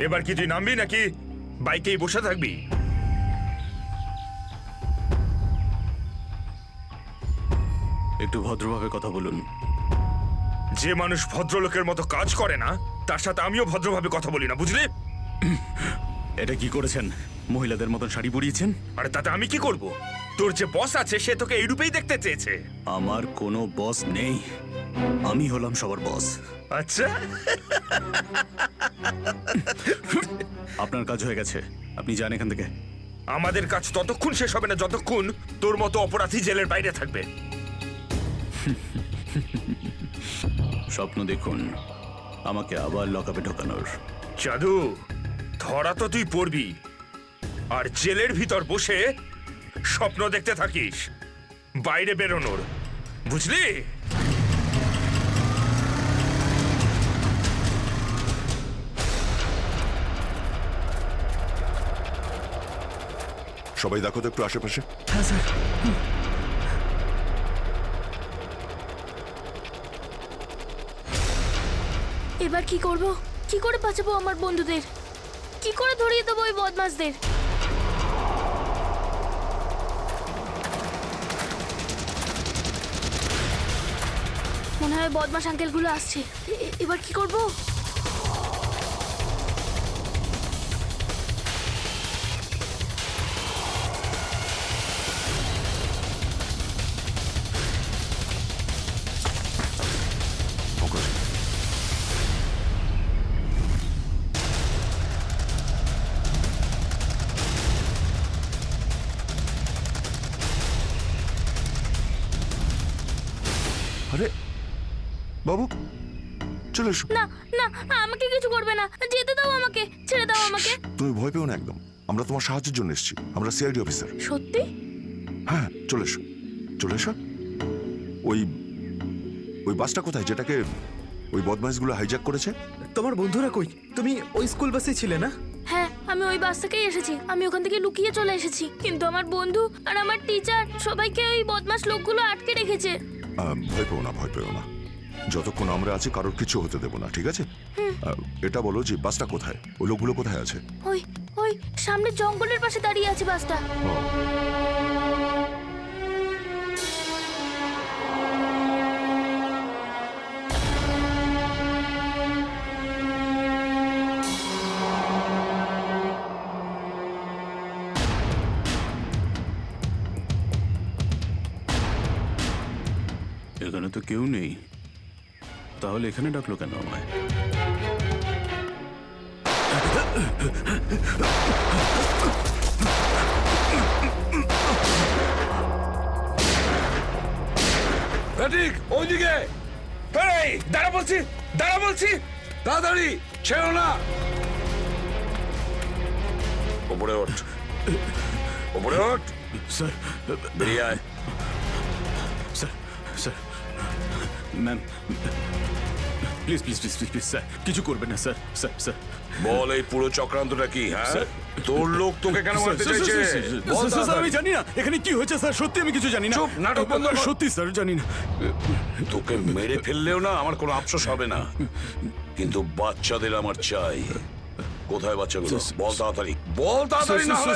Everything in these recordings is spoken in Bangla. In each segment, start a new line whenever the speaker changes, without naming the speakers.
এবার কি তুই নামবি নাকি বাইকেই বসে থাকবি?
একটু ভদ্রভাবে কথা বলুন।
যে মানুষ ভদ্রলোকের মতো কাজ করে না তার সাথে আমিও ভদ্রভাবে কথা বলি না, বুঝলি?
এটা কি করেছেন? মহিলাদের মতন শাড়ি পরিয়েছেন?
আরে তাতে আমি কি করব? তোর যে বস আছে সে তোকে এই রূপেই দেখতে চেয়েছে।
আমার কোনো বস নেই, আমি হলাম সবার বস।
আচ্ছা,
আপনার কাজ হয়ে গেছে, আপনি যান এখান থেকে।
আমাদের কাজ ততক্ষণ শেষ হবে না যতক্ষণ তোর মতো অপরাধী জেলের বাইরে থাকবে।
স্বপ্ন দেখুন আমাকে আবার লকআপে ঢোকানোর।
জাদু, ধরা তো তুই পড়বি, আর জেলের ভিতর বসে স্বপ্ন দেখতে থাকিস বাইরে বেরোনোর, বুঝলি?
সবাই দেখো তো একটু আশেপাশে।
হ্যাঁ স্যার।
এবার কি করব? কি করে বাঁচাবো আমার বন্ধুদের? কি করে ধরিয়ে দেবো ওই বদমাশদের? মনে হয় বদমাশ আঙ্কেলগুলো আসছে। এবার কি করব?
ফোকাস। আরে বাবু, চলে এসো।
না না, আমাকে কিছু করবে না, যেতে দাও আমাকে, ছেড়ে দাও আমাকে।
তুমি ভয় পেও না একদম, আমরা তোমার সাহায্যের জন্য এসেছি। আমরা সিআইডি অফিসার।
সত্যি?
হ্যাঁ, চলে এসো, চলে এসো। ওই ওই বাসটা কোথায় যেটাকে ওই বদমাইশগুলো হাইজ্যাক করেছে?
তোমার বন্ধুরা কই? তুমি ওই স্কুল বাসে ছিলে না?
হ্যাঁ, আমি ওই বাস থেকেই এসেছি। আমি ওখান থেকে লুকিয়ে চলে এসেছি, কিন্তু আমার বন্ধু আর আমার টিচার সবাইকে ওই বদমাশ লোকগুলো আটকে রেখেছে।
ভয় পেও না, ভয় পেও না। যতক্ষণ আমরা আছি কারোর কিছু হতে দেবো না, ঠিক আছে? এটা বলো যে বাসটা কোথায়, ওই লোকগুলো কোথায় আছে?
ওই ওই সামনে জঙ্গলের পাশে দাঁড়িয়ে আছে বাসটা।
ও,
এখানে তো কেউ নেই, তাহলে এখানে ডাকলো কেন আমায়?
ঠিক ওইদিকে।
এই, দাঁড়া বলছি, দাঁড়া বলছি।
তাড়াতাড়ি ছেড়ো না। ওপরে ওঠ, ওপরে ওঠ,
স্যার,
বেরিয়ে আয়।
Sir, sir, ma'am, please please please please please sir, কিছু করবেন না স্যার। স্যার, স্যার,
বল এই পুরো চক্রান্তটা কি? হ্যাঁ,
স্যার।
তোর লোক তোকে কেন মারতে চাইছে? বল
স্যার, আমি
তাড়াতাড়ি।
জানি না এখানে কি হয়েছে স্যার, সত্যি আমি কিছু জানি না।
চুপ, নাটক বন্ধ কর।
সত্যি স্যার জানি না।
তোকে মেরে ফেললেও না আমার কোনো আফসোস হবে না, কিন্তু বাচ্চাদের আমার চাই। কোথায় বাচ্চাগুলো? বল তাড়াতাড়ি, বল তাড়াতাড়ি না হলে।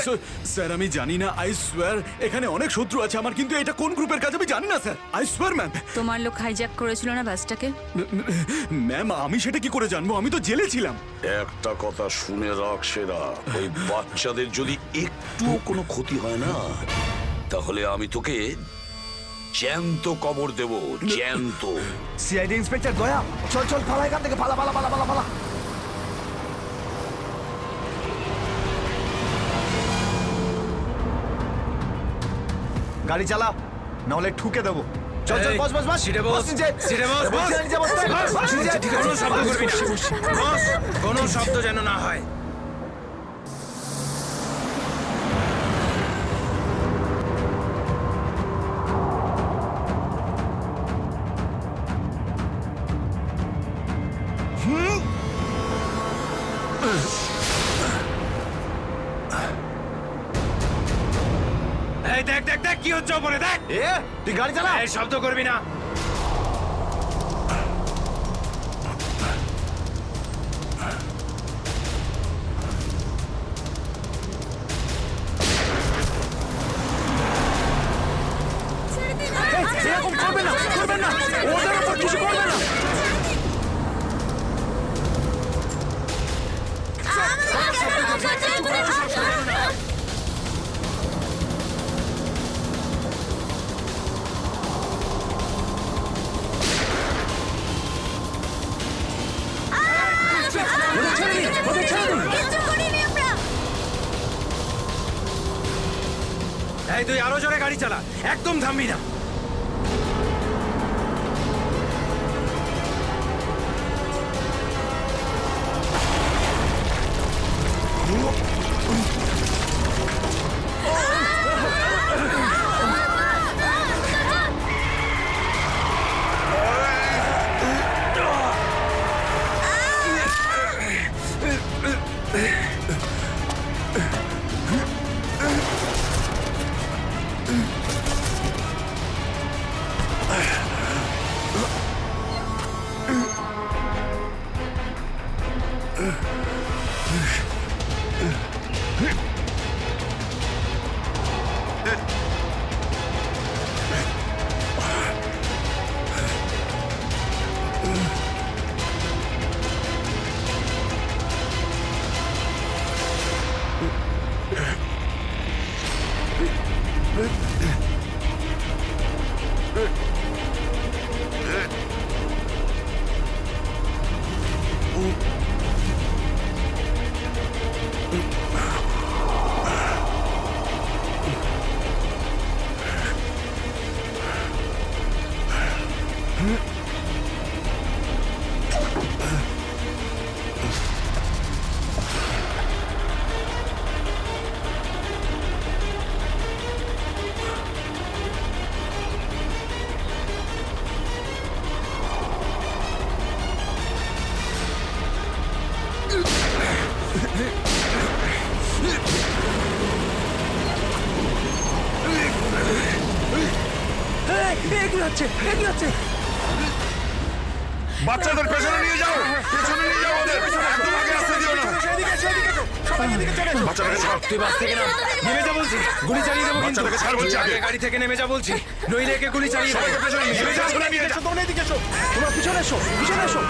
স্যার আমি জানি না, আই সোয়ার এখানে অনেক শত্রু আছে আমার, কিন্তু এটা কোন গ্রুপের কাজ আমি জানি না স্যার, আই সোয়ার ম্যাম।
তোমার লোক হাইজ্যাক করেছিল না বাসটাকে?
ম্যাম আমি সেটা কি করে জানবো, আমি তো জেলে ছিলাম।
একটা কথা শুনে রাখ সেরা, ওই বাচ্চাদের যদি একটুও কোনো ক্ষতি হয় না তাহলে আমি তোকে জ্যান্ত কবর দেব, জ্যান্ত।
সিআইডি ইন্সপেক্টর দয়া, চল চল পালা এখান থেকে, পালা পালা পালা পালা পালা। গাড়ি চালা, নাহলে ঠুকে দেবো। চল চল, বস বস বস,
সিটে বস,
নিচে।
সিটে বস,
এ, বসে নিচে বসতে হবে। বস, নিচে।
কোনো শব্দ করবি না। বস, কোনো শব্দ যেন না হয়। এই দেখ দেখ দেখ কি হচ্ছে ওপরে, দেখ।
এ, তুই গাড়ি চালা।
এই শব্দ করবি না। এই তুই আরো জোরে গাড়ি চালা, একদম থামবি না।
বাচ্চাদের পেছনে নিয়ে যাও, পেছনে নিয়ে যাও ওদের, একদম আগে আসতে দিও না। বাচ্চাটাকে ছাড়,
তুই বাস থেকে নাম, নেমে যা বলছি, গুলি চালিয়ে দেবো কিন্তু।
বাচ্চাটাকে ছাড় বলছি আগে।
তুই গাড়ি থেকে নেমে যা বলছি, নইলে একে গুলি চালিয়ে দেবো।
সবাইকে পেছনে নিয়ে যাও, পেছনে নিয়ে যাও।
তোমরা পিছনে এসো, পিছনে এসো।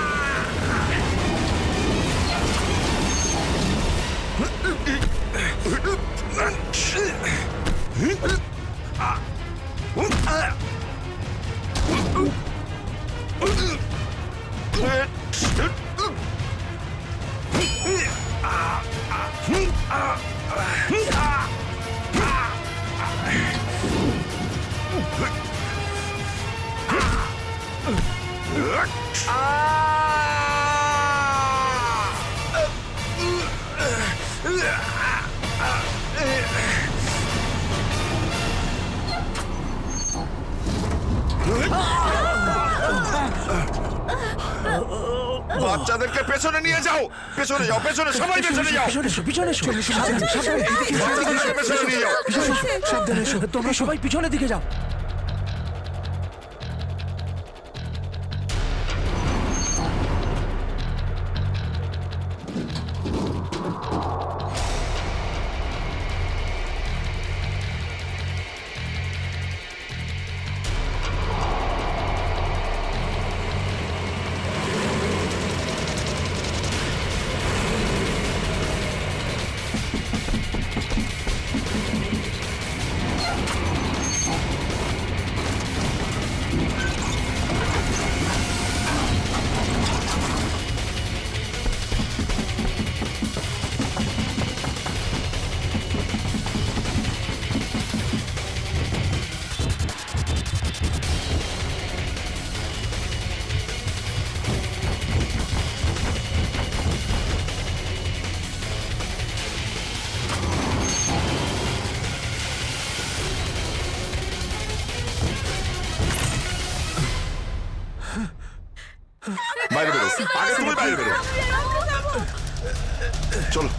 বাচ্চাদেরকে পেছনে নিয়ে যাও, পেছনে যাও, পেছনে, সবাই পেছনে যাও।
পিছনে এসো,
বাচ্চাদেরকে পেছনে নিয়ে যাও।
সাবধানে এসো, তোমরা সবাই পিছনের দিকে যাও।
বাইরে বেরো, আগে তুমি বাইরে বেরো। চলো।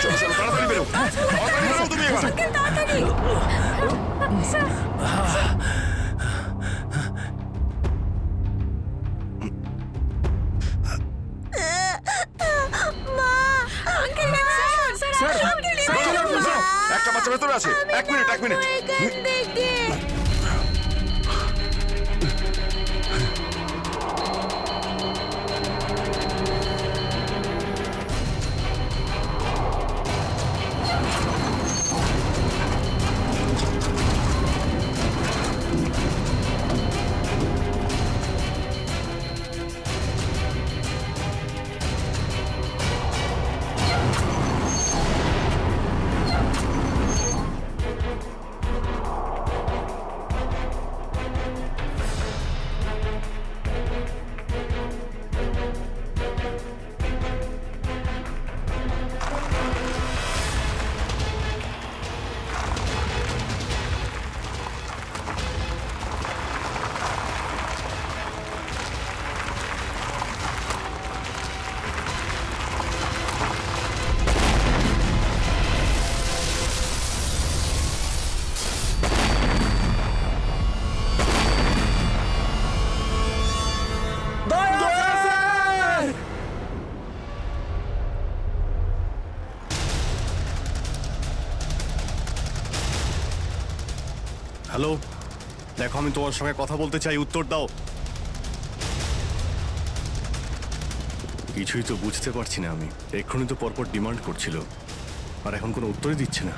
চলো, চলো, তাড়াতাড়ি বেরো, তাড়াতাড়ি বেরো তুমি এবার। আছে ভেতরে আছে। এক মিনিট, এক মিনিট।
হ্যালো, দেখো আমি তোমার সঙ্গে কথা বলতে চাই, উত্তর দাও। কিছুই তো বুঝতে পারছি না আমি। এক্ষুনি তো পরপর ডিমান্ড করছিল, আর এখন কোনো উত্তরই দিচ্ছে না।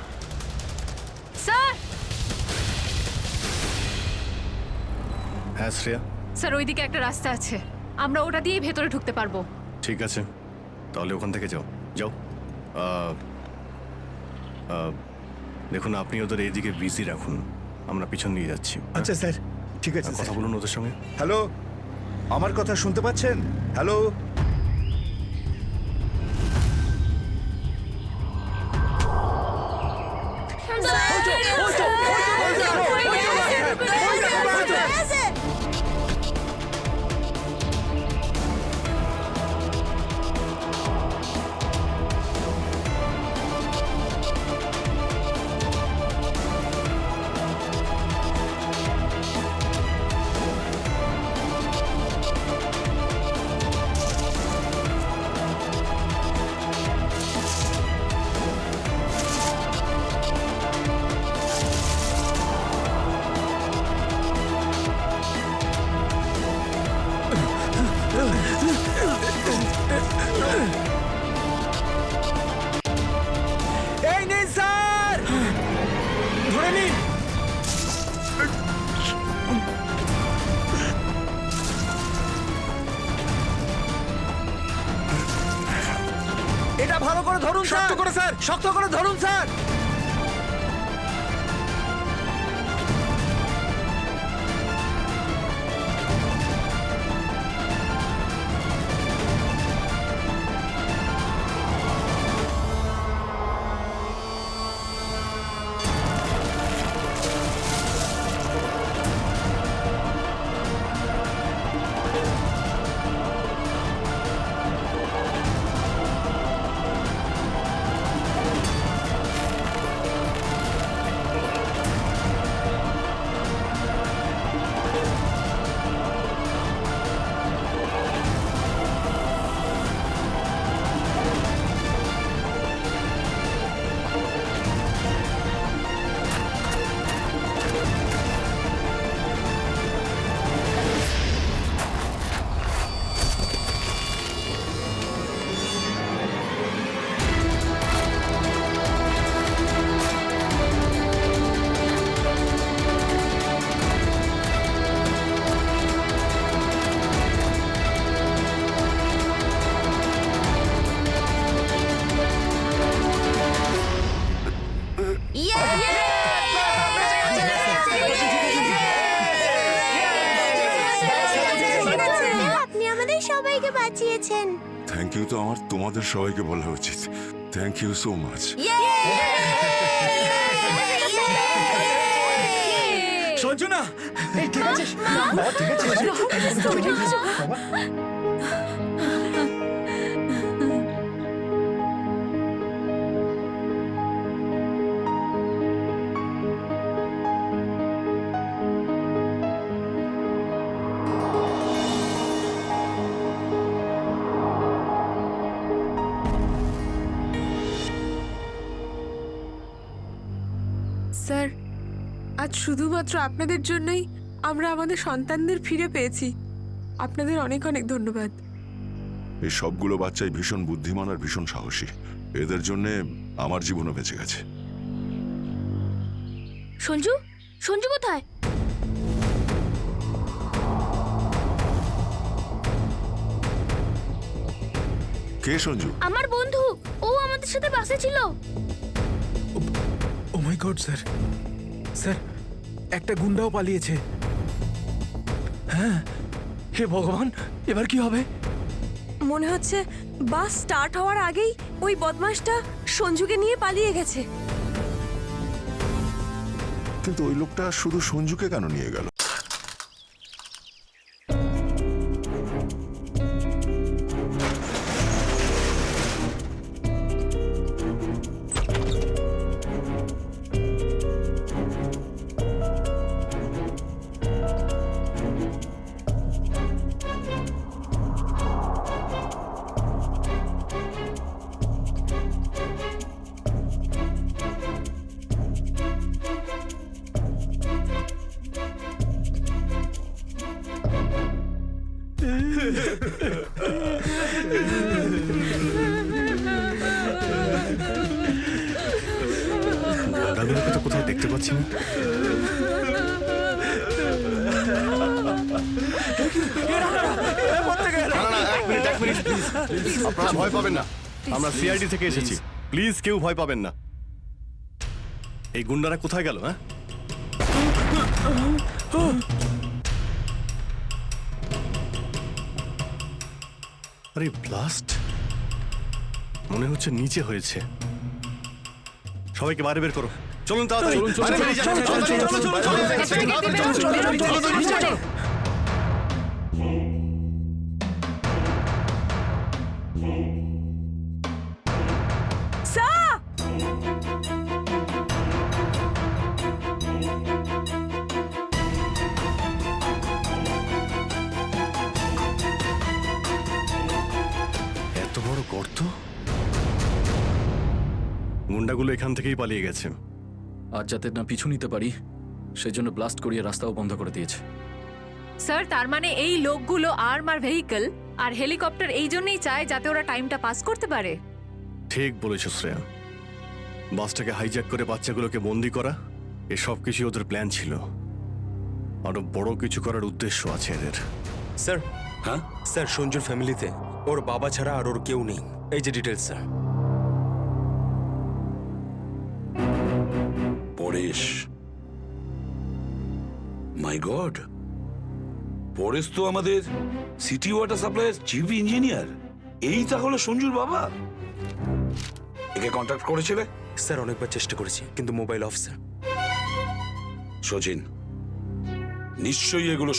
স্যার
হ্যাঁ শ্রেয়া,
স্যার ওইদিকে একটা রাস্তা আছে, আমরা ওটা দিয়েই ভেতরে ঢুকতে পারবো।
ঠিক আছে, তাহলে ওখান থেকে যাও যাও। দেখুন, আপনি ওদের এইদিকে বিজি রাখুন, আমরা পিছন নিয়ে যাচ্ছি।
আচ্ছা স্যার, ঠিক আছে
কথা বলুন ওদের সঙ্গে।
হ্যালো, আমার কথা শুনতে পাচ্ছেন? হ্যালো, এই নিন স্যার, ধরে নিন। এটা ভালো করে ধরুন, শক্ত করে স্যার, শক্ত করে ধরুন স্যার।
আপনি আমাদের সবাইকে বাঁচিয়েছেন।
থ্যাংক ইউ তো আমার তোমাদের সবাইকে বলা উচিত। Thank you so much.
Sanjana, এই ঠিক আছে, ঠিক আছে, ঠিক আছে।
আজ শুধুমাত্র আপনাদের জন্যই আমরা আমাদের সন্তানদের ফিরে পেয়েছি। আপনাদের অনেক অনেক ধন্যবাদ।
এই সবগুলো বাচ্চাই ভীষণ বুদ্ধিমান আর ভীষণ সাহসী। এদের জন্যে আমার জীবনও বেঁচে গেছে।
সঞ্জু, সঞ্জু কোথায়?
কে সঞ্জু?
আমার বন্ধু, ও আমাদের সাথে বাসে ছিল।
ও মাই গড স্যার, স্যার একটা গুন্ডাও পালিয়েছে। হ্যাঁ, হে ভগবান, এবার কি হবে?
মনে হচ্ছে বাস স্টার্ট হওয়ার আগেই ওই বদমাশটা সঞ্জুকে নিয়ে পালিয়ে গেছে।
কিন্তু ওই লোকটা শুধু সঞ্জুকে কেন নিয়ে গেল?
গুন্ডাগুলোকে তো কোথাও দেখতে পাচ্ছি না।
এক মিনিট প্লিজ, আপনারা ভয় পাবেন না, আমরা সিআইডি থেকে এসেছি, প্লিজ কেউ ভয় পাবেন না। এই গুন্ডারা কোথায় গেল? হ্যাঁ, আরে ব্লাস্ট মনে হচ্ছে নিচে হয়েছে। সবাইকে বাইরে বের করো, চলুন তাড়াতাড়ি। এত বড় গর্ত! গুন্ডাগুলো এখান থেকেই পালিয়ে গেছে। আজ যাতে না পিছু নিতে পারি সেজন্য ব্লাস্ট করিয়ে রাস্তাও বন্ধ করে দিয়েছে।
স্যার, তার মানে এই লোকগুলো আর্মার ভেহিকল আর হেলিকপ্টার এই জন্যই চায় যাতে ওরা টাইমটা পাস করতে পারে।
ঠিক বলেছ শ্রেয়া, বাসটাকে হাইজ্যাক করে বাচ্চাগুলোকে বন্দি করা, এসব কিছু ওদের প্ল্যান ছিল। আরো বড় কিছু করার উদ্দেশ্য আছে এদের।
স্যার,
হ্যাঁ
স্যার সঞ্জুর ফ্যামিলিতে ওর বাবা ছাড়া আর ওর কেউ নেই। এই যে ডিটেলস স্যার।
পরেশ, মাই গড, পরেশ তো আমাদের সিটি ওয়াটার সাপ্লাইয়ের চিফ ইঞ্জিনিয়ার। এই তাহলে সঞ্জুর বাবা। একে কন্ট্যাক্ট করেছিলে?
স্যার অনেকবার চেষ্টা করেছি কিন্তু মোবাইল অফ স্যার।
সচিন, নিশ্চয়ই এগুলো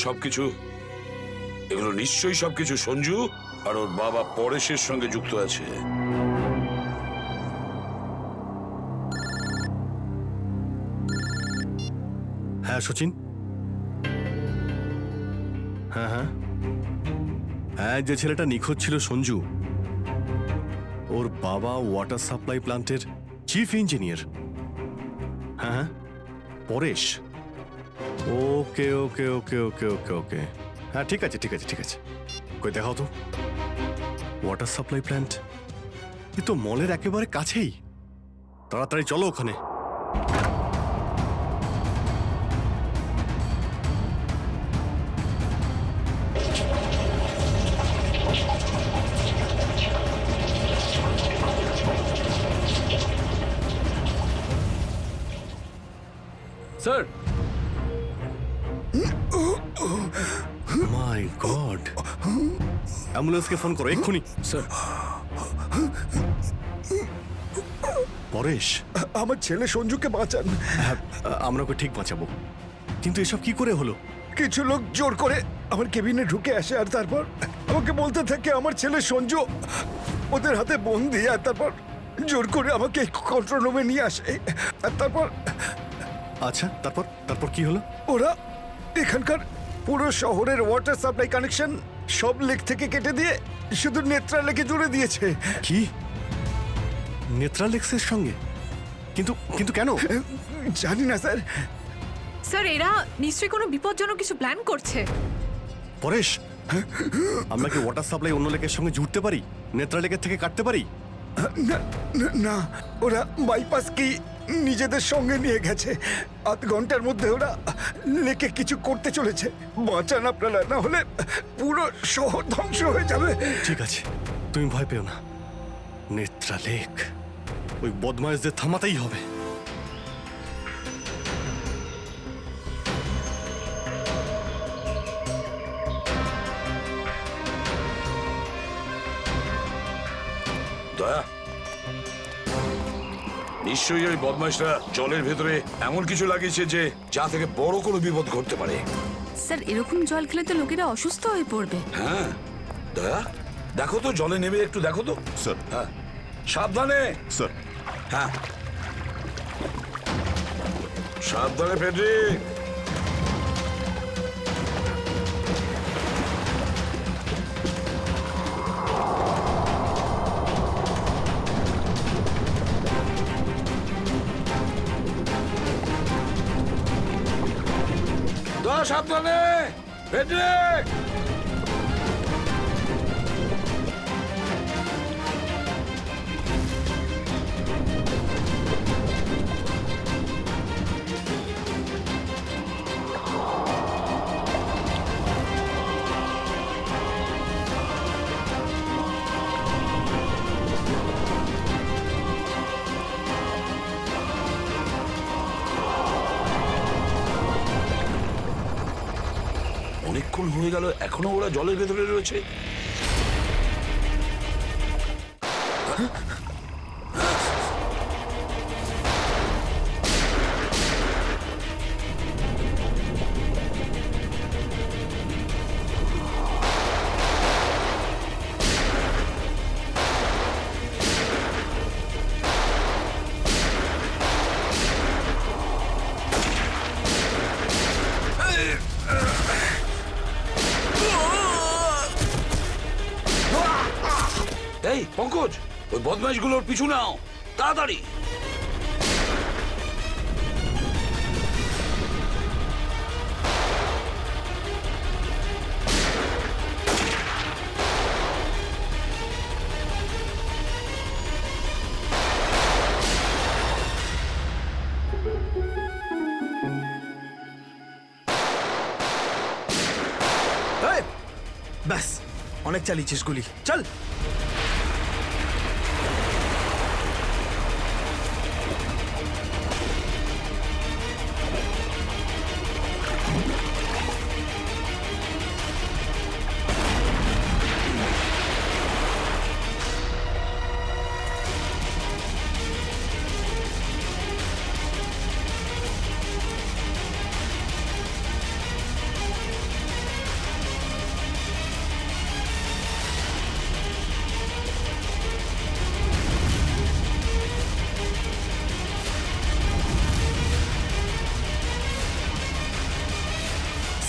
সবকিছু সঞ্জু আর ওর বাবা পরেশের সঙ্গে যুক্ত আছে।
হ্যাঁ সচিন, হ্যাঁ হ্যাঁ হ্যাঁ, যে ছেলেটা নিখোঁজ ছিল সঞ্জু, ওর বাবা ওয়াটার সাপ্লাই প্ল্যান্টের চিফ ইঞ্জিনিয়ার। হ্যাঁ হ্যাঁ, পরেশ। ওকে ওকে ওকে ওকে ওকে ওকে, হ্যাঁ ঠিক আছে ঠিক আছে ঠিক আছে। কই দেখাও তো ওয়াটার সাপ্লাই প্ল্যান্ট। এ তো মলের একেবারে কাছেই। তাড়াতাড়ি চলো ওখানে।
স্যার,
মাই গড, অ্যাম্বুলেন্সকে ফোন করো এক্ষুনি।
স্যার
পরেশ,
আমার ছেলে সঞ্জুকে বাঁচান।
হ্যাঁ, আমরা ওকে ঠিক বাঁচাবো, কিন্তু এসব কি করে হলো?
কিছু লোক জোর করে আমার কেবিনে ঢুকে আসে আর তারপর আমাকে বলতে থাকে আমার ছেলে সঞ্জু ওদের হাতে বন্দি। আর তারপর জোর করে আমাকে কন্ট্রোল রুমে নিয়ে আসে। আর তারপর
আচ্ছা, তারপর তারপর কি হলো?
ওরা এখানকার পুরো শহরের ওয়াটার সাপ্লাই কানেকশন সব লেক থেকে কেটে দিয়ে শুধু নেত্রা লেকে জুড়ে দিয়েছে।
কি, নেত্রালেক্সের সঙ্গে? কিন্তু কিন্তু কেন?
জানি না স্যার,
স্যার এরা নিশ্চয়ই কোনো বিপজ্জনক কিছু প্ল্যান করছে।
পরেশ, আমরা কি ওয়াটার সাপ্লাই অন্য লেকের সঙ্গে জুড়তে পারি? নেত্রা লেকের থেকে কাটতে পারি?
না, ওরা বাইপাস কি নিজেদের সঙ্গে নিয়ে গেছে। আধ ঘন্টার মধ্যে ওরা লেকে কিছু করতে চলেছে। বাঁচান আপনারা, না হলে পুরো শহর ধ্বংস হয়ে যাবে।
ঠিক আছে, তুমি ভয় পেও না। নেত্রা লেক ওই বদমাইশদের থামাতেই হবে।
দয়া, নিশ্চয়ই ওই বদমাইশরা জলের ভেতরে এমন কিছু লাগিয়েছে যে যা থেকে বড় কোনো বিপদ ঘটতে পারে।
স্যার এরকম জল খেলে তো লোকেরা অসুস্থ হয়ে পড়বে।
হ্যাঁ দয়া, দেখো তো জলে নেমে একটু দেখো তো।
স্যার।
হ্যাঁ, সাবধানে।
স্যার।
হ্যাঁ, সাবধানে ফেডরিক। দয়া, সাবধানে ফেডরিক। অনেকক্ষণ হয়ে গেল, এখনো ওরা জলের ভেতরে রয়েছে। এই পঙ্কজ, ওই বদমাইশগুলোর পিছু নাও তাড়াতাড়ি।
ব্যাস, অনেক চালিয়েছিস গুলি, চল।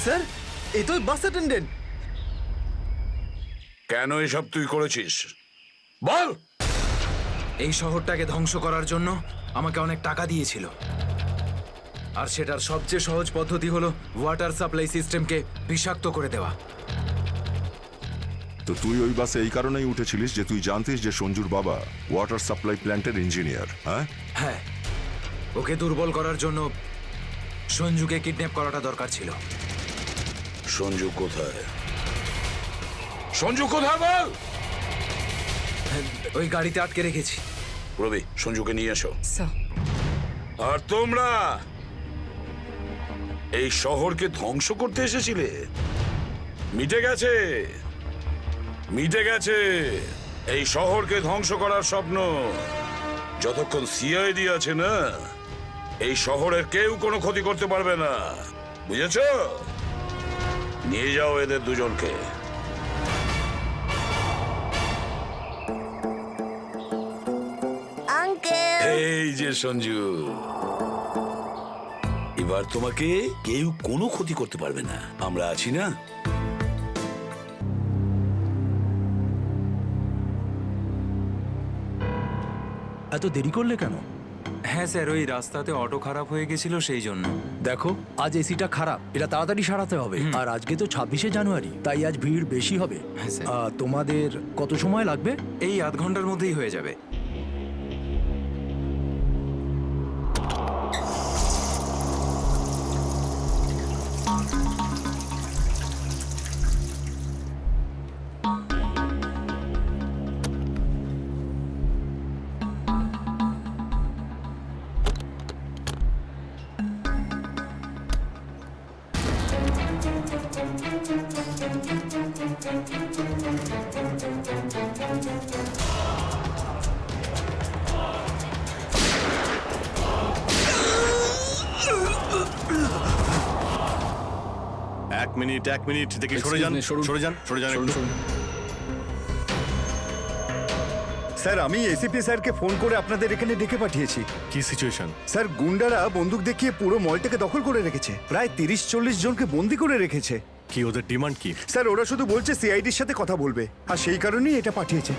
স্যার, এই তো বাস অ্যাটেন্ডেন্ট।
কেন এসব তুই করেছিস বল?
এই শহরটাকে ধ্বংস করার জন্য আমাকে অনেক টাকা দিয়েছিল, আর সেটার সবচেয়ে সহজ পদ্ধতি হলো ওয়াটার সাপ্লাই সিস্টেমকে বিষাক্ত করে দেওয়া।
তো তুই ওই বাসে এই কারণেই উঠেছিলিস যে তুই জানতিস যে সঞ্জুর বাবা ওয়াটার সাপ্লাই প্ল্যান্টের ইঞ্জিনিয়ার। হ্যাঁ
হ্যাঁ, ওকে দুর্বল করার জন্য সঞ্জুকে কিডন্যাপ করাটা দরকার ছিল।
সঞ্জু কোথায়? সঞ্জু কোথায় বল?
ওই গাড়িতে আটকে রেখেছি।
রবি, সঞ্জুকে নিয়ে এসো।
স্যার,
আর তোমরা এই শহরকে ধ্বংস করতে এসেছিলে? মিটে গেছে, মিটে গেছে এই শহরকে ধ্বংস করার স্বপ্ন। যতক্ষণ সিআইডি আছে না, এই শহরের কেউ কোনো ক্ষতি করতে পারবে না, বুঝেছো? নিয়ে যাও এদের দুজনকে। এই যে সঞ্জু, এবার তোমাকে কেউ কোনো ক্ষতি করতে পারবে না, আমরা আছি না?
এত দেরি করলে কেন? হ্যাঁ স্যার, ওই রাস্তাতে অটো খারাপ হয়ে গেছিল সেই জন্য।
দেখো, আজ এসিটা খারাপ, এটা তাড়াতাড়ি সারাতে হবে। আর আজকে তো 26শে জানুয়ারি, তাই আজ ভিড় বেশি হবে।
হ্যাঁ, স্যার।
তোমাদের কত সময় লাগবে?
এই আধ ঘন্টার মধ্যেই হয়ে যাবে।
এক মিনিট দেখি, সরে যান, সরে যান, সরে যান একটু।
স্যার, আমি এসিপি স্যারকে ফোন করে আপনাদের এখানে ডেকে পাঠিয়েছি।
কি সিচুয়েশন?
স্যার, গুন্ডারা বন্দুক দেখিয়ে পুরো মলটাকে দখল করে রেখেছে, প্রায় 30-40 জনকে বন্দি করে রেখেছে।
কি ওদের ডিমান্ড কি?
স্যার, ওরা শুধু বলছে সিআইডির সাথে কথা বলবে, আর সেই কারণেই এটা পাঠিয়েছে।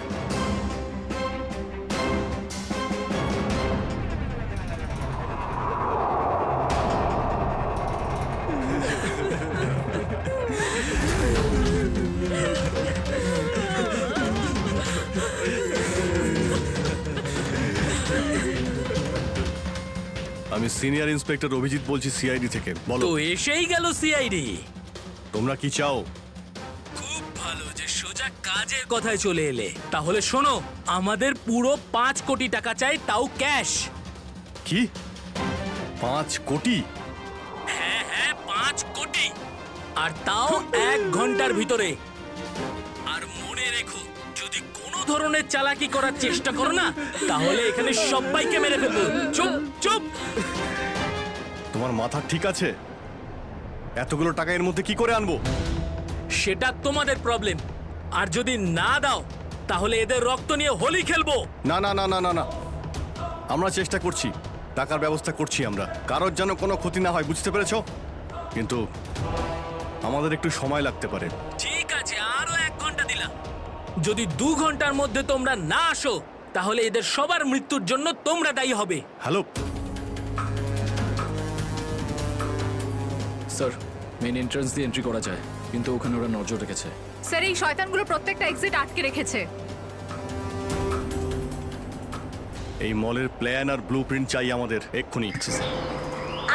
আমি সিনিয়র ইন্সপেক্টর অভিজিৎ বলছি সিআইডি থেকে। বলো,
তো এসেই গেল সিআইডি।
তোমরা কি চাও?
খুব ভালো যে সোজা কাজের কথায় চলে এলে। তাহলে শোনো, আমাদের পুরো 5 কোটি টাকা চাই, তাও ক্যাশ।
কি 5 কোটি?
হ্যাঁ হ্যাঁ, 5 কোটি, আর তাও 1 ঘন্টার ভিতরে। আর মনে রেখো, যদি কোনো ধরনের চালাকি করার চেষ্টা করো না, তাহলে এখানে সবাইকে মেরে ফেলবো। চুপ চুপ।
তোমার মাথা ঠিক আছে? এতগুলো টাকা এর মধ্যে কি করে আনবো?
সেটা তোমাদের প্রবলেম। আর যদি না দাও, তাহলে এদের রক্ত নিয়ে হোলি খেলবো।
না না না না না না, আমরা চেষ্টা করছি, টাকার ব্যবস্থা করছি আমরা, কারোর যেন কোনো ক্ষতি না হয়, বুঝতে পেরেছো? কিন্তু আমাদের একটু সময় লাগতে পারে।
ঠিক আছে, আরো 1 ঘন্টা দিলাম। যদি 2 ঘন্টার মধ্যে তোমরা না আসো, তাহলে এদের সবার মৃত্যুর জন্য তোমরা দায়ী হবে।
হ্যালো
স্যার, মেন এন্ট্রান্স দিয়ে এন্ট্রি করা যায়, কিন্তু ওখানে ওরা নজর রেখেছে।
স্যার, এই শয়তানগুলো প্রত্যেকটা এক্সিট আটকে রেখেছে।
এই মলের প্ল্যান আর ব্লুপ্রিন্ট চাই আমাদের এক্ষুনি।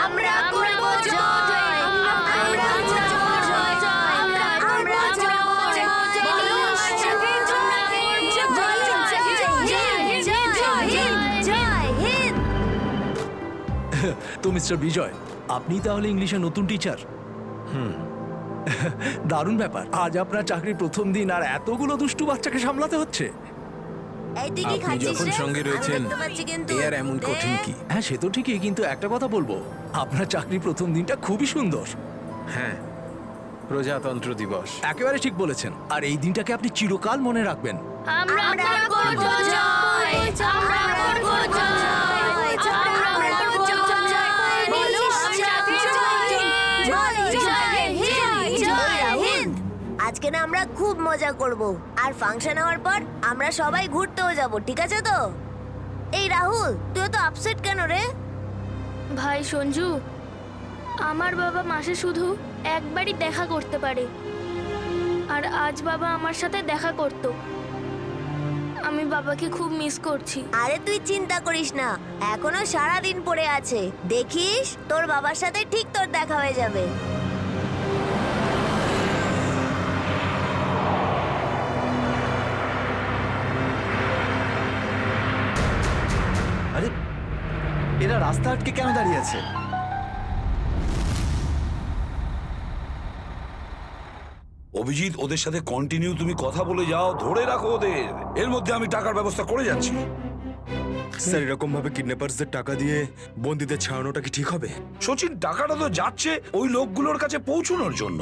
আমরা করব জয়, আমরা করব জয়, আমরা করব জয়।
তো মিস্টার বিজয়, আপনি তাহলে ইংলিশের নতুন টিচার? দারুণ ব্যাপার। আজ আপনার চাকরির প্রথম দিন, আর এতগুলো দুষ্টু বাচ্চাকে সামলাতে হচ্ছে।
আপনি যখন সঙ্গে রয়েছেন, এ আর এমন কঠিন কি?
হ্যাঁ, সে তো ঠিকই, কিন্তু একটা কথা বলবো, আপনার চাকরির প্রথম দিনটা খুবই সুন্দর।
হ্যাঁ, প্রজাতন্ত্র দিবস।
একেবারে ঠিক বলেছেন, আর এই দিনটাকে আপনি চিরকাল মনে রাখবেন।
আমরা করব জয়, আমরা করব জয়, আমরা করব জয়। বলো সাথে জয় হিন্দ।
আজকে না আমরা খুব মজা করব, আর ফাংশন হওয়ার পর আমরা সবাই ঘুরতেও যাব, ঠিক আছে তো? এই রাহুল, তুই তো আপসেট কেন রে?
ভাই সঞ্জু, আমার বাবা মাসে শুধু একবারই দেখা করতে পারে, আর আজ বাবা আমার সাথে দেখা করত। আমি বাবাকে খুব মিস করছি।
আরে তুই চিন্তা করিস না, এখনো সারা দিন পড়ে আছে, দেখিস তোর বাবার সাথে ঠিক তোর দেখা হয়ে যাবে।
আরে, এরা রাস্তা আটকে কেন দাঁড়িয়ে আছে?
অভিজিৎ, ওদের সাথে কন্টিনিউ তুমি কথা বলে যাও, ধরে রাখো ওদের। এর মধ্যে আমি টাকার ব্যবস্থা করে যাচ্ছি।
স্যার, এরকম ভাবে কিডন্যাপার্সদের টাকা দিয়ে বন্দীদের ছাড়ানোটা কি ঠিক হবে?
সচিন, টাকাটা তো যাচ্ছে ওই লোকগুলোর কাছে পৌঁছানোর জন্য।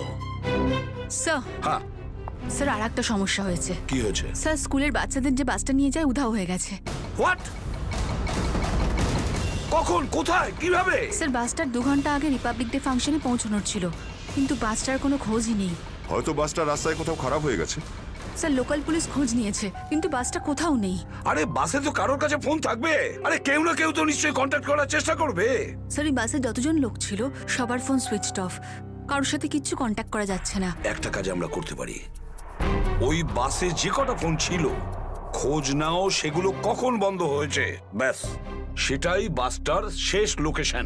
স্যার,
হ্যাঁ,
স্যার, আর একটা সমস্যা হয়েছে।
কি হয়েছে?
স্যার, স্কুলের বাচ্চাদের যে বাসটা নিয়ে যায় উধাও হয়ে গেছে।
হোয়াট? কখন, কোথায়, কিভাবে?
স্যার, বাসটার 2 ঘন্টা আগে রিপাবলিক ডে ফাংশনে পৌঁছানোর ছিল, কিন্তু বাসটার কোনো খোঁজই নেই।
হয়তো বাসটা রাস্তায় কোথাও খারাপ হয়ে গেছে।
স্যার লোকাল পুলিশ খোঁজ নিয়েছে কিন্তু বাসটা কোথাও নেই।
আরে বাসে তো কারোর কাছে ফোন থাকবে, আরে কেউ না কেউ তো নিশ্চয়ই কন্ট্যাক্ট করার চেষ্টা করবে।
স্যার এই বাসে যতজন লোক ছিল সবার ফোন সুইচড অফ, কারোর সাথে কিচ্ছু কন্ট্যাক্ট করা যাচ্ছে না।
একটা কাজ আমরা করতে পারি, ওই বাসে যে কটা ফোন ছিল খোঁজ নাও সেগুলো কখন বন্ধ হয়েছে, ব্যাস সেটাই বাসটার শেষ লোকেশন।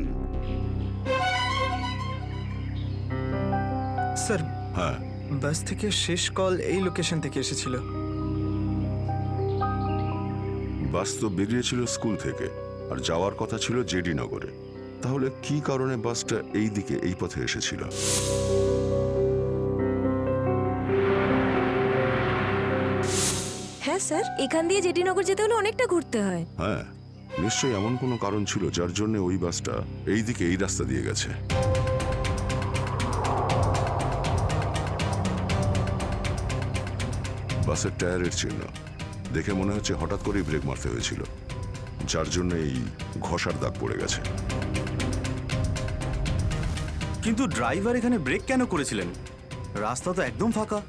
স্যার
হ্যাঁ,
বাস থেকে শেষ কল এই লোকেশন থেকে এসেছিল।
বাস তো বেরিয়েছিল স্কুল থেকে আর যাওয়ার কথা ছিল জেডি নগরে। তাহলে কি কারণে বাসটা এই দিকে এই পথে এসেছিল?
হ্যাঁ স্যার, এখান দিয়ে জেডিনগর যেতে হলে অনেকটা ঘুরতে হয়।
হ্যাঁ, নিশ্চয়ই এমন কোনো কারণ ছিল যার জন্য ওই বাসটা এই দিকে এই রাস্তা দিয়ে গেছে। বাসের টায়ারের চিহ্ন দেখে মনে হচ্ছে হঠাৎ করেই ব্রেক মারতে হয়েছিল, যার জন্য এই ঘষার দাগ পড়ে গেছে।
কিন্তু ড্রাইভার এখানে ব্রেক কেন করেছিলেন? রাস্তা তো একদম ফাঁকা।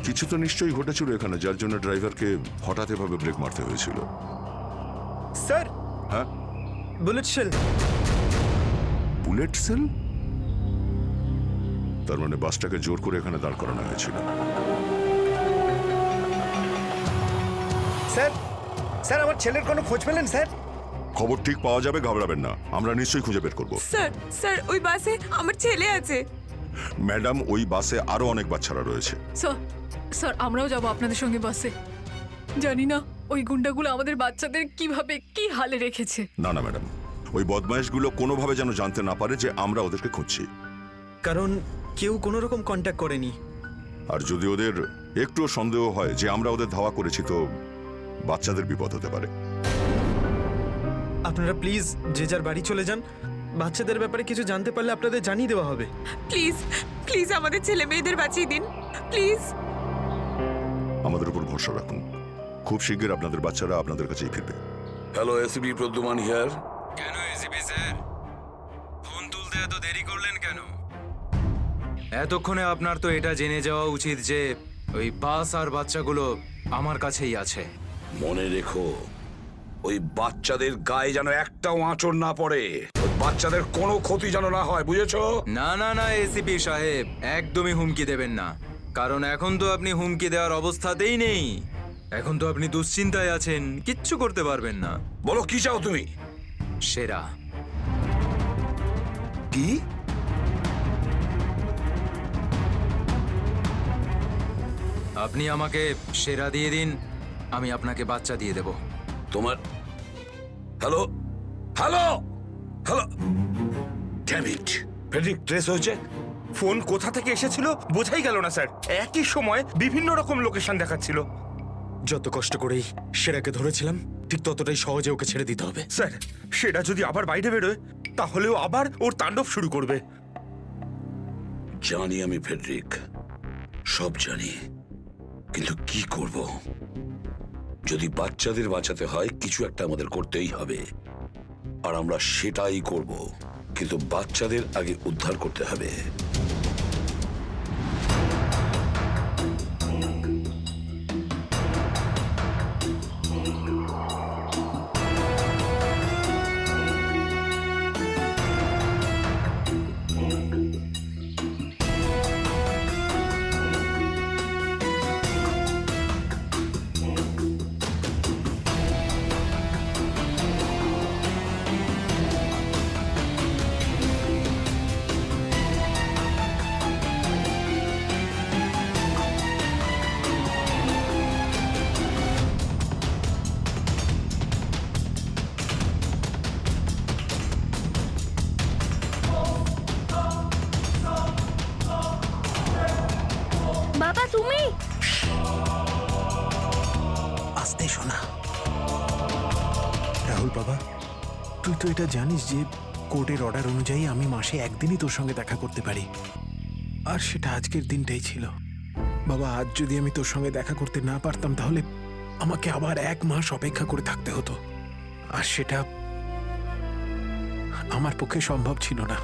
কিছু তো নিশ্চয়ই ঘটেছিল এখানে, যার জন্য ড্রাইভারকে হঠাৎ এভাবে ব্রেক মারতে হয়েছিল।
স্যার
হ্যাঁ,
বুলেট শেল।
Bullet sell? তার মানে বাসটাকে জোর করে এখানে দাঁড় করানো হয়েছিল।
স্যার, স্যার আমার ছেলের কোনো খোঁজ পেলেন স্যার?
খবর ঠিক পাওয়া যাবে, ঘাবড়াবেন না, আমরা নিশ্চয়ই খুঁজে বের করব।
স্যার স্যার ওই বাসে আমার ছেলে আছে।
ম্যাডাম, ওই বাসে আরো অনেক বাচ্চারা রয়েছে।
স্যার স্যার আমরাও যাবো আপনাদের সঙ্গে বাসে। জানি না ওই গুন্ডাগুলো আমাদের বাচ্চাদের কিভাবে কি হালে রেখেছে।
না না ম্যাডাম, ওই বদমাইশগুলো কোনোভাবে যেন জানতে না পারে যে আমরা ওদেরকে খুঁজছি।
কারণ কেউ কোনো রকম কন্ট্যাক্ট করেনি।
আর যদি ওদের একটুও সন্দেহ হয় যে আমরা ওদের ধাওয়া করেছি, তো বাচ্চাদের বিপদ হতে পারে।
আপনারা প্লিজ যে যার বাড়ি চলে যান। বাচ্চাদের ব্যাপারে কিছু জানতে পারলে আপনাদের জানিয়ে দেওয়া হবে।
প্লিজ প্লিজ আমাদের ছেলে মেয়েদের বাঁচিয়ে দিন প্লিজ।
আমাদের উপর ভরসা রাখুন, খুব শীঘ্র আপনাদের বাচ্চারা আপনাদের কাছেই ফিরবে।
Hello, ACP Pradyuman here.
কেন এসিপি স্যার ফোন তুলতে এত দেরি করলেন কেন? এতক্ষণে আপনার তো এটা জেনে যাওয়া উচিত যে ওই বাস আর বাচ্চাগুলো আমার কাছেই আছে।
মনে রেখো, ওই বাচ্চাদের গায়ে যেন একটাও আঁচড় না পড়ে, ওই বাচ্চাদের কোনো ক্ষতি যেন না হয়, বুঝেছো?
না না না এসিপি সাহেব, একদমই হুমকি দেবেন না। কারণ এখন তো আপনি হুমকি দেওয়ার অবস্থাতেই নেই। এখন তো আপনি দুশ্চিন্তায় আছেন, কিচ্ছু করতে পারবেন না।
বলো কি চাও তুমি?
সেরা।
কি?
আপনি আমাকে সেরা দিয়ে দিন, আমি আপনাকে বাচ্চা দিয়ে দেব।
তোমার hello hello hello, damn it, Friedrich trace হয়েছে।
ফোন কোথা থেকে এসেছিল বোঝাই গেল না স্যার। একই সময় বিভিন্ন রকম লোকেশন দেখাচ্ছিল।
যত কষ্ট করেই সেরাকে ধরেছিলাম, ঠিক ততটাই সহজে ওকে ছেড়ে দিতে হবে।
স্যার, সেটা যদি আবার বাইরে বেরোয় তাহলেও আবার ওর তাণ্ডব শুরু করবে।
জানি আমি ফেডরিক, সব জানি, কিন্তু কি করব? যদি বাচ্চাদের বাঁচাতে হয় কিছু একটা আমাদের করতেই হবে, আর আমরা সেটাই করব, কিন্তু বাচ্চাদের আগে উদ্ধার করতে হবে।
বাবা তুমি?
আস্তে শোনা। রাহুল বাবা, তুই তো এটা জানিস যে কোর্টের অর্ডার অনুযায়ী আমি মাসে একদিনই তোর সঙ্গে দেখা করতে পারি, আর সেটা আজকের দিনটাই ছিল। বাবা, আজ যদি আমি তোর সঙ্গে দেখা করতে না পারতাম তাহলে আমাকে আবার 1 মাস অপেক্ষা করে থাকতে হতো, আর সেটা আমার পক্ষে সম্ভব ছিল না।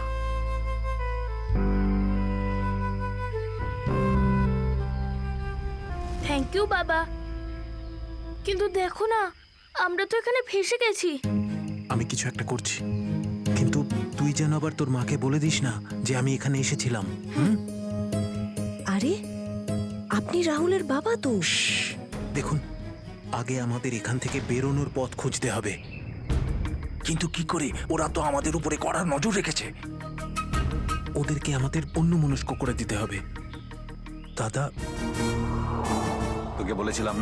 থ্যাংক ইউ বাবা, কিন্তু দেখো না, আমরা তো এখানে ফেসে গেছি।
আমি কিছু একটা করছি, কিন্তু তুই যেন আবার তোর মাকে বলে দিস না যে আমি এখানে এসেছিলাম।
আরে আপনি রাহুলের বাবা তো।
দেখুন, আগে আমাদের এখান থেকে বেরোনোর পথ খুঁজতে হবে।
কিন্তু কি করে? ওরা তো আমাদের উপরে কড়া নজর রেখেছে।
ওদেরকে আমাদের অন্যমনস্ক করে দিতে হবে। দাদা,
তোকে বলেছিলাম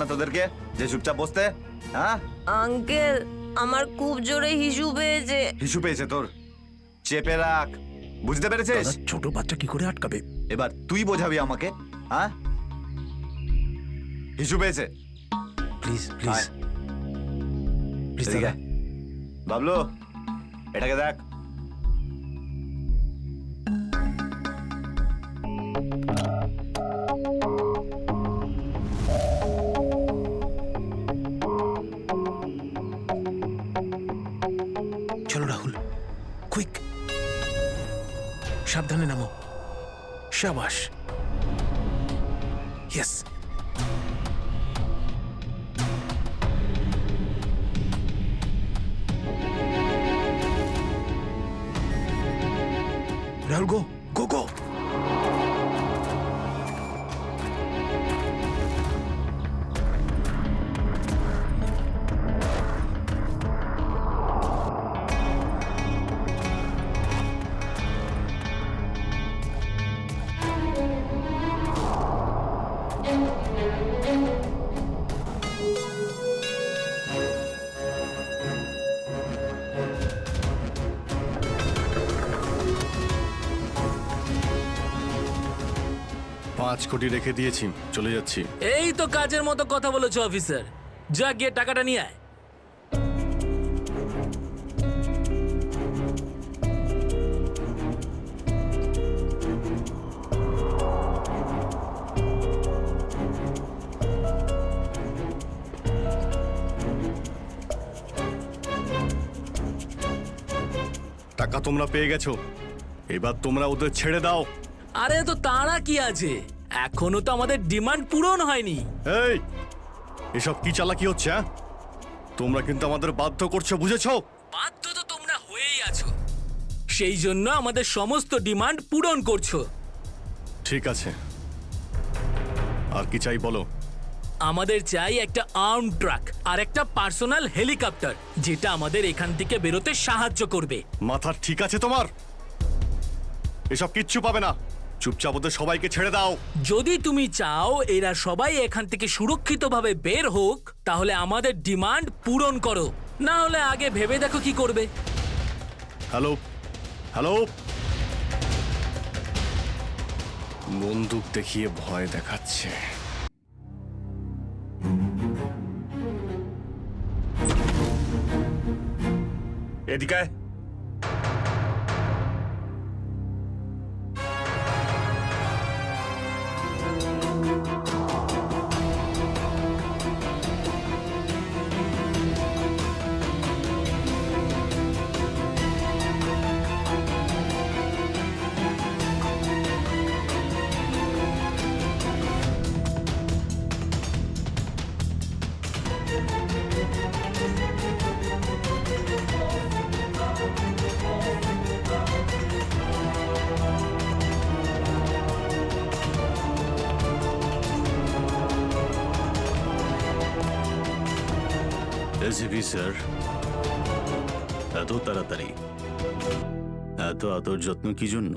না তোদেরকে যে চুপচাপ বসতে? হ্যাঁ
আঙ্কেল, আমার খুব জোরে হিসু পেয়েছে।
হিসু পেয়েছে তোর? চেপে রাখ, বুঝতে পেরেছিস?
ছোট বাচ্চা কি করে আটকাবে?
এবার তুই বোঝাবি আমাকে। হ্যাঁ, হিসু পেয়েছে?
প্লিজ প্লিজ
আয়।
প্লিজ
এদিকে
দাদা।
আয়। বাবলু, এটাকে দেখ।
চলো রাহুল, কুইক, সাবধানে নামো। শাবাশ, ইয়েস। রাহুল, গো গো গো।
পাঁচ কোটি রেখে দিয়েছি, চলে যাচ্ছি।
এই তো কাজের মতো কথা বলেছো অফিসার। যা গিয়ে টাকাটা নিয়ে আয়।
টাকা তোমরা পেয়ে গেছো, এবার তোমরা ওদের ছেড়ে দাও।
আরে তো তাড়া কি আছে? এখনো তো আমাদের ডিমান্ড পূরণ হয়নি।
এই, এসব কি চালাকি হচ্ছে? হ্যাঁ, তোমরা কিন্তু আমাদের বাধ্য করছো, বুঝেছো?
বাধ্য তো তোমরা হয়েই আছো, সেই জন্য আমাদের সমস্ত ডিমান্ড পূরণ করছো।
ঠিক আছে, আর কি চাই বলো?
আমাদের চাই একটা আর্ম ট্রাক আর একটা পার্সোনাল হেলিকপ্টার, যেটা আমাদের এখান থেকে বেরোতে সাহায্য করবে।
মাথা ঠিক আছে তোমার? এসব কিচ্ছু পাবে না, চুপচাপ ওদের সবাইকে ছেড়ে দাও।
যদি তুমি চাও এরা সবাই এখান থেকে সুরক্ষিতভাবে বের হোক, তাহলে আমাদের ডিমান্ড পূরণ করো, না হলে আগে ভেবে দেখো কি করবে।
হ্যালো হ্যালো, বন্দুক দেখিয়ে ভয় দেখাচ্ছে।
এদিকে আয়।
এসিপি স্যার, এত তাড়াতাড়ি, এত আদর যত্ন কি জন্য?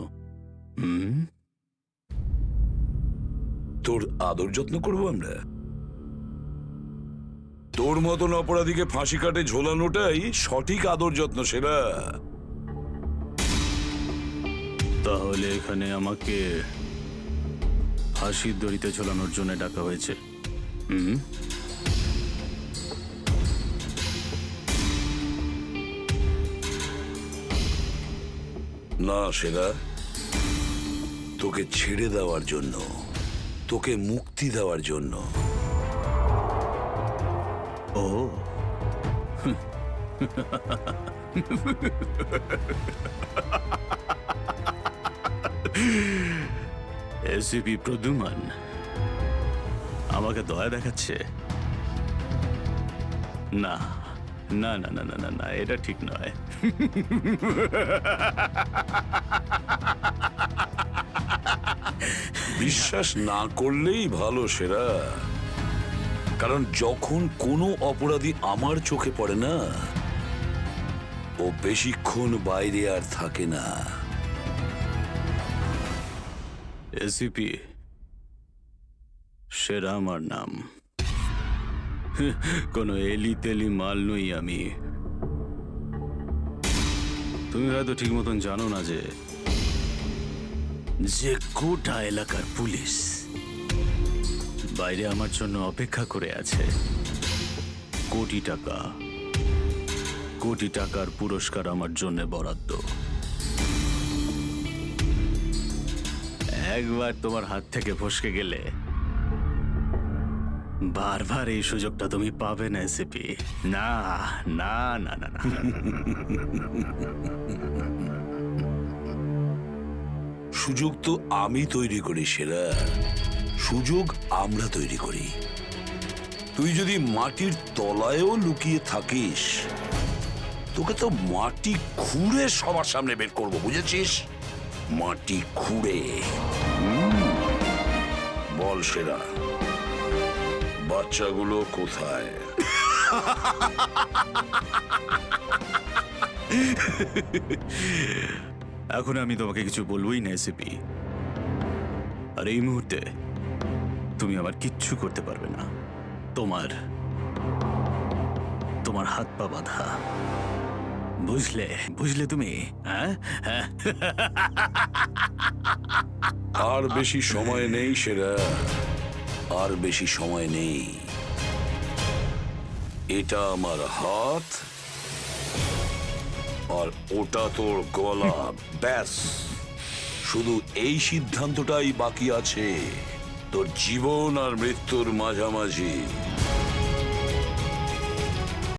তোর আদর যত্ন করবো আমরা? তোর মতন অপরাধীকে ফাঁসি কাটে ঝোলানোটাই সঠিক আদর যত্ন, সেরা।
তাহলে এখানে আমাকে ফাঁসির দড়িতে ঝোলানোর জন্য ডাকা হয়েছে?
না সেরা, তোকে ছেড়ে দেওয়ার জন্য, তোকে মুক্তি দেওয়ার জন্য।
ও এসিপি প্রদ্যুমান, আমাকে দয়া দেখাচ্ছে? না না না না না না না, এটা ঠিক নয়।
বিশ্বাস না করলেই ভালো সেরা, কারণ যখন কোনো অপরাধী আমার চোখে পড়ে না, ও বেশিক্ষণ বাইরে আর থাকে না।
এসিপি সেরা আমার নাম। কোনো এলি তেলি মাল নই আমি। তুমি হয়তো ঠিক মতন জানো না যে গোটা এলাকার পুলিশ বাইরে আমার জন্য অপেক্ষা করে আছে। কোটি টাকার পুরস্কার আমার জন্য বরাদ্দ। একবার তোমার হাত থেকে ফসকে গেলে বারবার এই সুযোগটা তুমি পাবে না এসিপি। না না না না না।
সুযোগ তো আমি তৈরি করি সেরা, সুযোগ আমরা তৈরি করি। তুই যদি মাটির তলায়ও লুকিয়ে থাকিস, তোকে তো মাটি খুঁড়ে সবার সামনে বের করবো, বুঝেছিস? মাটি খুঁড়ে। বল সেরা, বাচ্চাগুলো কোথায়?
এখন আমি তোমাকে কিছু বলবোই না এসিপি। আর এই মুহূর্তে তুমি আমার কিচ্ছু করতে পারবে না। তোমার হাত পা বাঁধা। বুঝলে তুমি? হ্যাঁ,
আর বেশি সময় নেই সেরা, আর বেশি সময় নেই। এটা আমার হাত, আর ওটা তোর গলা। ব্যাস, শুধু এই সিদ্ধান্তটাই বাকি আছে, তোর জীবন আর মৃত্যুর মাঝামাঝি।